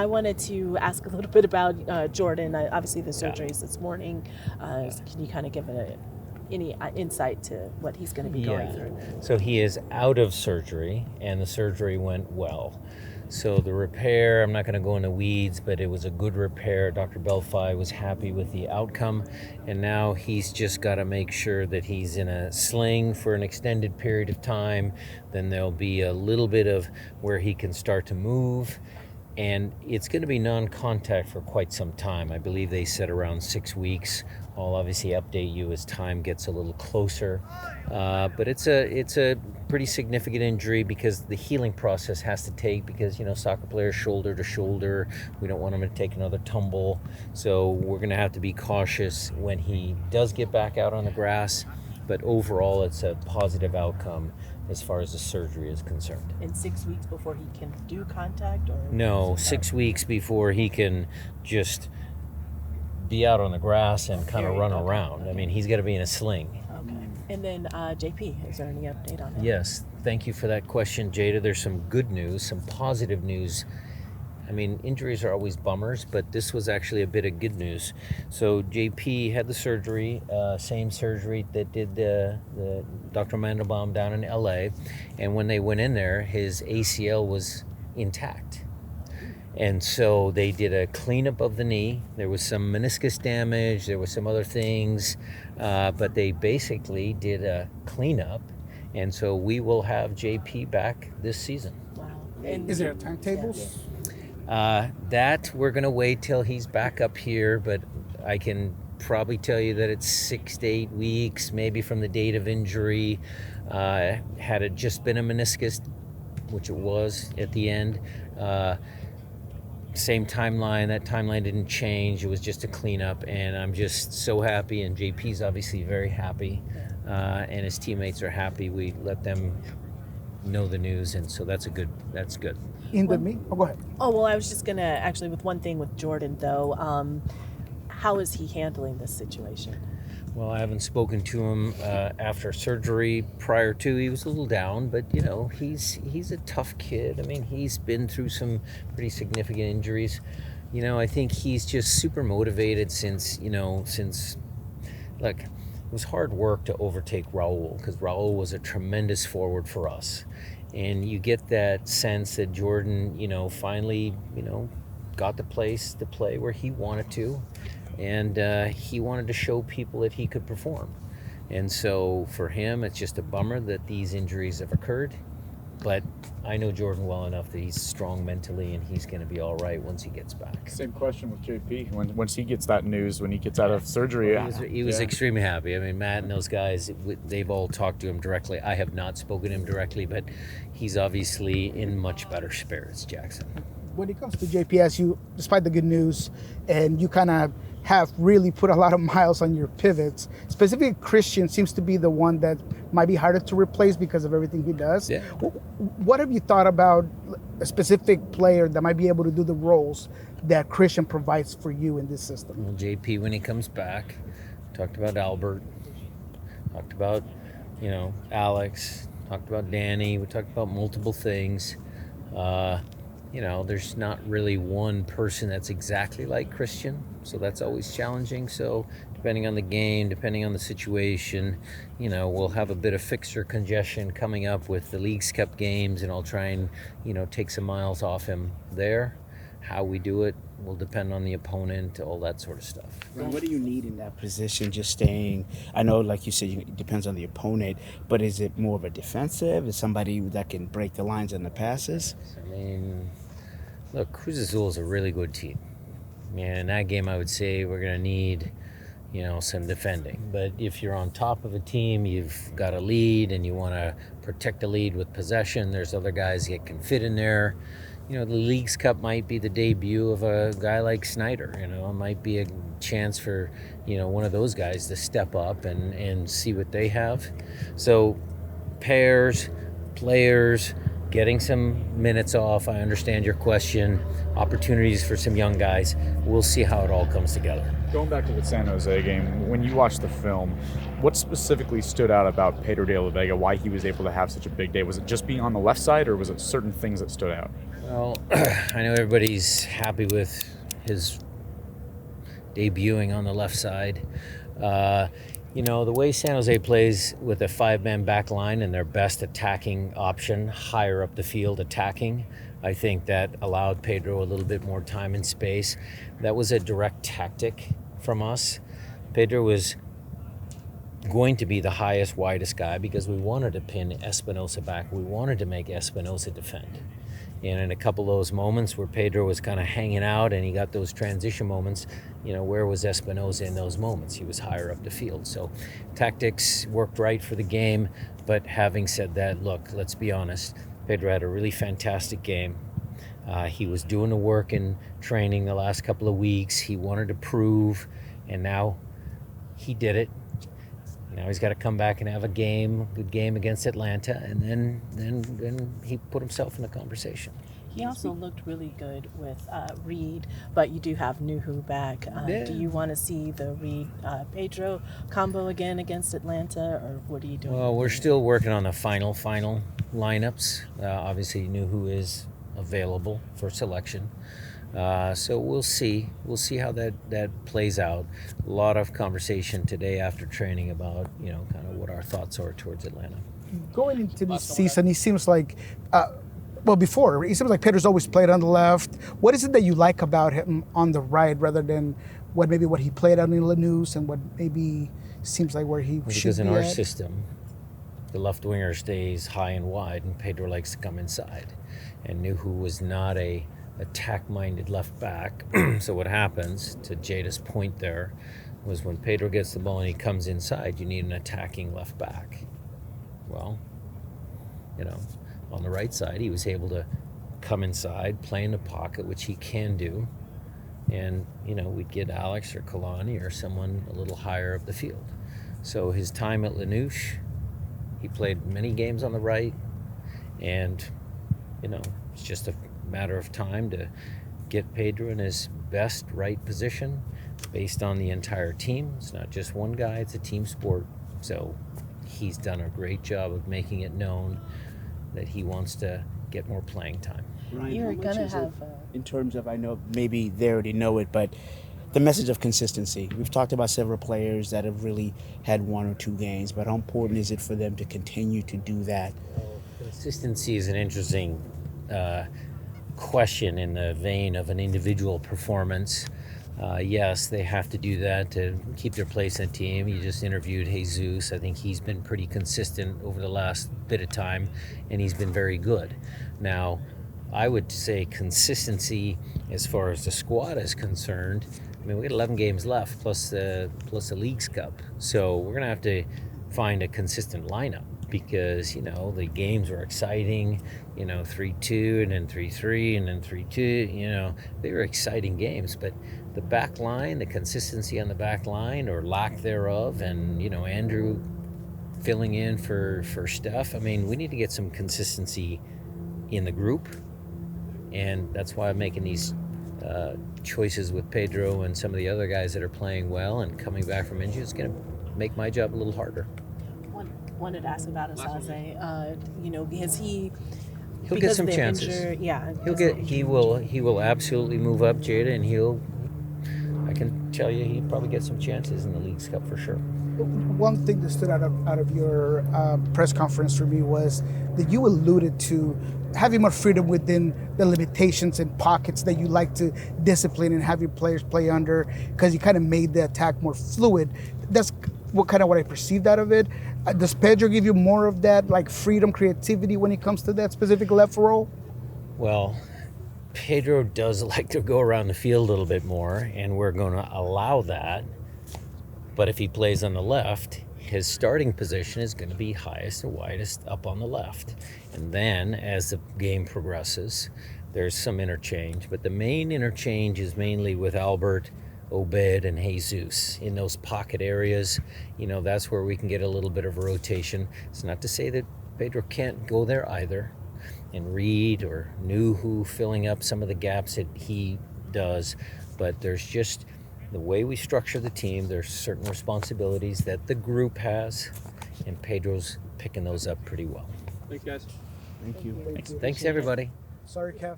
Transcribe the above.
I wanted to ask a little bit about Jordan. Obviously, the surgery is this morning. Can you kind of give any insight to what he's going to be going through? So he is out of surgery, and the surgery went well. So the repair, I'm not going to go into weeds, but it was a good repair. Dr. Belfi was happy with the outcome, and now he's just got to make sure that he's in a sling for an extended period of time. Then there'll be a little bit of where he can start to move, and it's going to be non-contact for quite some time. I believe they said around 6 weeks. I'll obviously update you as time gets a little closer. But it's a pretty significant injury because the healing process has to take, because, soccer players shoulder to shoulder. We don't want him to take another tumble. So we're going to have to be cautious when he does get back out on the grass. But overall, it's a positive outcome as far as the surgery is concerned. And 6 weeks before he can do contact? Or no, 6 weeks before he can just be out on the grass and kind of run around. Okay. I mean, he's got to be in a sling. Okay. And then JP, is there any update on that? Yes, thank you for that question, Jada. There's some good news, some positive news. I mean, injuries are always bummers, but this was actually a bit of good news. So JP had the surgery, same surgery that did the Dr. Mandelbaum down in LA. And when they went in there, his ACL was intact. And so they did a cleanup of the knee. There was some meniscus damage. There was some other things. But they basically did a cleanup. And so we will have JP back this season. Wow. And is there a timetable? That we're going to wait till he's back up here. But I can probably tell you that it's 6 to 8 weeks, maybe from the date of injury. Had it just been a meniscus, which it was at the end, same timeline. That timeline didn't change. It was just a cleanup, and I'm just so happy, and JP's obviously very happy, and his teammates are happy. We let them know the news, and so that's good. Go ahead. Oh, well, I was just going to actually, with one thing with Jordan, though, how is he handling this situation? Well, I haven't spoken to him after surgery. Prior to, he was a little down, but he's a tough kid. I mean, he's been through some pretty significant injuries. I think he's just super motivated since look, it was hard work to overtake Raul, because Raul was a tremendous forward for us. And you get that sense that Jordan, finally, got the place to play where he wanted to. And he wanted to show people that he could perform. And so for him, it's just a bummer that these injuries have occurred. But I know Jordan well enough that he's strong mentally, and he's going to be all right once he gets back. Same question with JP. Once he gets that news, when he gets out of surgery. He was extremely happy. I mean, Matt and those guys, they've all talked to him directly. I have not spoken to him directly, but he's obviously in much better spirits, Jackson. When it comes to JP, despite the good news, and you kind of have really put a lot of miles on your pivots, specifically Christian seems to be the one that might be harder to replace because of everything he does. Yeah. What have you thought about a specific player that might be able to do the roles that Christian provides for you in this system? Well, JP, when he comes back, talked about Albert, talked about, Alex, talked about Danny. We talked about multiple things. There's not really one person that's exactly like Christian, so that's always challenging. So depending on the game, depending on the situation, we'll have a bit of fixture congestion coming up with the Leagues Cup games, and I'll try and, take some miles off him there. How we do it will depend on the opponent, all that sort of stuff. What do you need in that position, just staying? I know, like you said, it depends on the opponent, but is it more of a defensive? Is somebody that can break the lines and the passes? I mean, look, Cruz Azul is a really good team. Man, in that game, I would say we're going to need, some defending. But if you're on top of a team, you've got a lead, and you want to protect the lead with possession, there's other guys that can fit in there. The Leagues Cup might be the debut of a guy like Snyder. It might be a chance for, one of those guys to step up and see what they have. So pairs, players, getting some minutes off. I understand your question. Opportunities for some young guys. We'll see how it all comes together. Going back to the San Jose game, when you watched the film, what specifically stood out about Pedro de la Vega, why he was able to have such a big day? Was it just being on the left side, or was it certain things that stood out? Well, I know everybody's happy with his debuting on the left side. The way San Jose plays with a 5-man back line and their best attacking option higher up the field attacking, I think that allowed Pedro a little bit more time and space. That was a direct tactic from us. Pedro was going to be the highest, widest guy because we wanted to pin Espinosa back. We wanted to make Espinosa defend. And in a couple of those moments where Pedro was kind of hanging out and he got those transition moments, where was Espinosa in those moments? He was higher up the field. So tactics worked right for the game. But having said that, look, let's be honest. Pedro had a really fantastic game. He was doing the work in training the last couple of weeks. He wanted to prove, and now he did it. Now he's got to come back and have a good game against Atlanta, and then he put himself in the conversation. He also looked really good with Reed, but you do have Nuhu back. Yeah. Do you want to see the Reed-Pedro combo again against Atlanta, or what are you doing? Well, we're still working on the final lineups. Obviously, Nuhu is available for selection. So we'll see. We'll see how that plays out. A lot of conversation today after training about, kind of what our thoughts are towards Atlanta. Going into this season, he seems like, before, he seems like Pedro's always played on the left. What is it that you like about him on the right rather than what he played on in Lanús and what maybe seems like where he should be Because in our at? system, the left winger stays high and wide, and Pedro likes to come inside. And Nuhu was not a attack-minded left back. So what happens, to Jada's point there, was when Pedro gets the ball and he comes inside, you need an attacking left back. Well, on the right side, he was able to come inside, play in the pocket, which he can do, and we'd get Alex or Kalani or someone a little higher up the field. So his time at Lanús, he played many games on the right, and it's just a matter of time to get Pedro in his best right position based on the entire team. It's not just one guy, it's a team sport. So he's done a great job of making it known that he wants to get more playing time. Ryan, You're how much going to is have... it in terms of, I know maybe they already know it, but the message of consistency. We've talked about several players that have really had 1 or 2 games, but how important is it for them to continue to do that? Consistency is an interesting question in the vein of an individual performance. Yes, they have to do that to keep their place in the team. You just interviewed Jesus. I think he's been pretty consistent over the last bit of time, and he's been very good. Now, I would say consistency as far as the squad is concerned. I mean, we got 11 games left plus the Leagues Cup. So we're going to have to find a consistent lineup because, the games were exciting, 3-2 and then 3-3 and then 3-2, they were exciting games. But the back line, the consistency on the back line or lack thereof, and, Andrew filling in for Steph, I mean, we need to get some consistency in the group. And that's why I'm making these choices with Pedro and some of the other guys that are playing well and coming back from injury. It's going to make my job a little harder. Wanted to ask about Asaze. Has he? He'll get some chances. He will absolutely move up, Jada, and I can tell you he'll probably get some chances in the Leagues Cup for sure. One thing that stood out of your press conference for me was that you alluded to having more freedom within the limitations and pockets that you like to discipline and have your players play under, because you kind of made the attack more fluid. That's what I perceived out of it. Does Pedro give you more of that, like freedom, creativity when it comes to that specific left role? Well, Pedro does like to go around the field a little bit more, and we're going to allow that. But if he plays on the left, his starting position is going to be highest and widest up on the left. And then as the game progresses, there's some interchange. But the main interchange is mainly with Albert, Obed, and Jesus in those pocket areas. That's where we can get a little bit of a rotation. It's not to say that Pedro can't go there either. And Reed or Nuhu filling up some of the gaps that he does. But there's just the way we structure the team, there's certain responsibilities that the group has, and Pedro's picking those up pretty well. Thanks, guys. Thank you. Thanks everybody. Sorry, Kev.